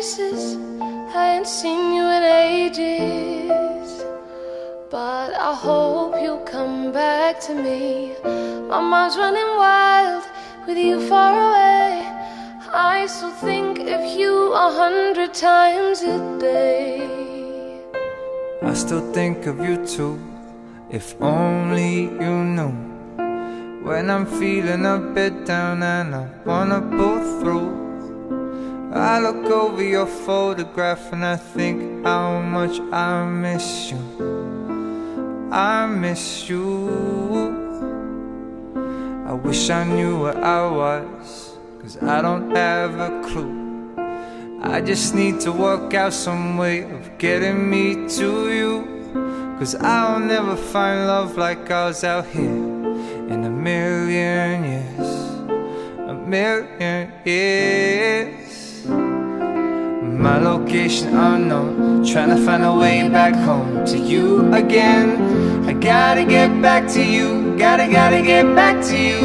places, I ain't seen you in ages, but I hope you'll come back to me. My mind's running wild with you far away. I still think of you 100 times a day. I still think of you too, if only you knew. When I'm feeling a bit down and I wanna pull through, I look over your photograph and I think how much I miss you. I miss you. I wish I knew where I was, 'cause I don't have a clue. I just need to work out some way of getting me to you, 'cause I'll never find love like ours out here in a million years. A million years. My location unknown, trying to find a way back home to you again. I gotta get back to you, gotta get back to you.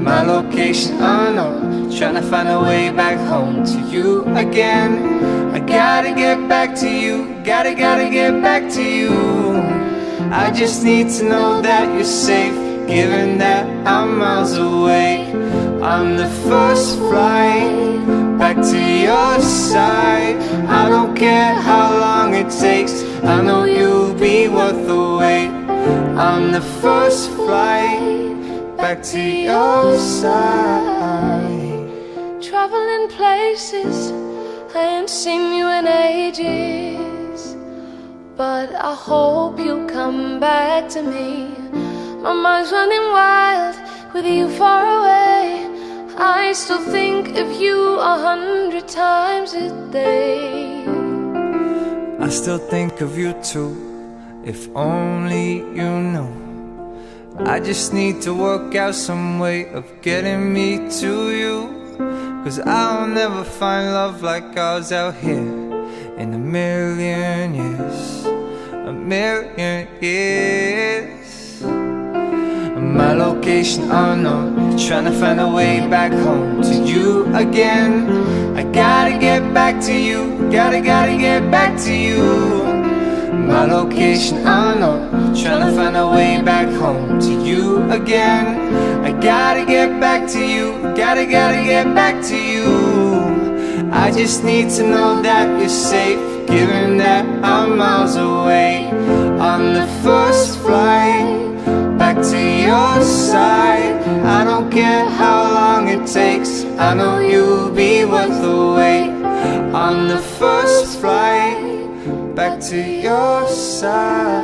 My location unknown, trying to find a way back home to you again. I gotta get back to you, gotta get back to you. I just need to know that you're safe, given that I'm miles away. I'm the first flight back to your side. I don't care how long it takes, I know you'll be worth the wait. I'm the first flight back to your side. Traveling places, I ain't seen you in ages, but I hope you'll come back to me. My mind's running wild with you far away. I still think of you 100 times a day. I still think of you too, if only you knew. I just need to work out some way of getting me to you, 'cause I'll never find love like ours out here in a million years. A million years. My location unknown, trying to find a way back home to you again. I gotta get back to you, gotta get back to you. My location unknown, trying to find a way back home to you again. I gotta get back to you, gotta get back to you. I just need to know that you're safe, given that I'm miles away. On the first flight back to your side. I don't care how long it takes, I know you'll be worth the wait. On the first flight back to your side.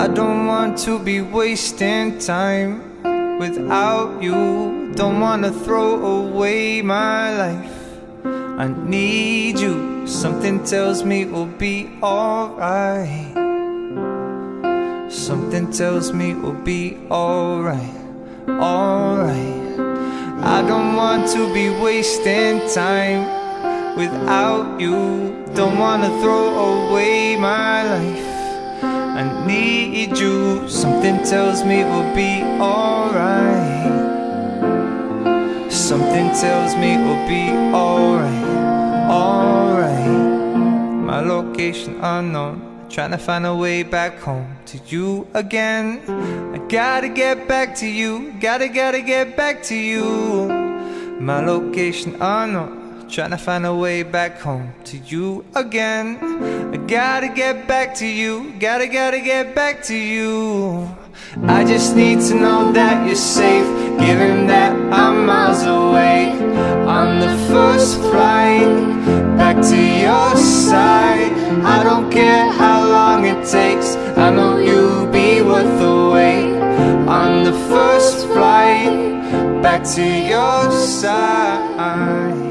I don't want to be wasting time without you. Don't wanna throw away my life. I need you, something tells me we'll be alright. Something tells me we'll be alright, alright. I don't want to be wasting time without you. Don't wanna throw away my life. I need you, something tells me we'll be alright. Something tells me we'll be alright, alright. My location unknown, trying to find a way back home to you again. I gotta get back to you, gotta get back to you. My location unknown, trying to find a way back home to you again. I gotta get back to you, gotta get back to you. I just need to know that you're safe, given that I'm miles away. On the first flight back to your side. I don't care how long it takes, I know you'll be worth the wait. On the first flight back to your side.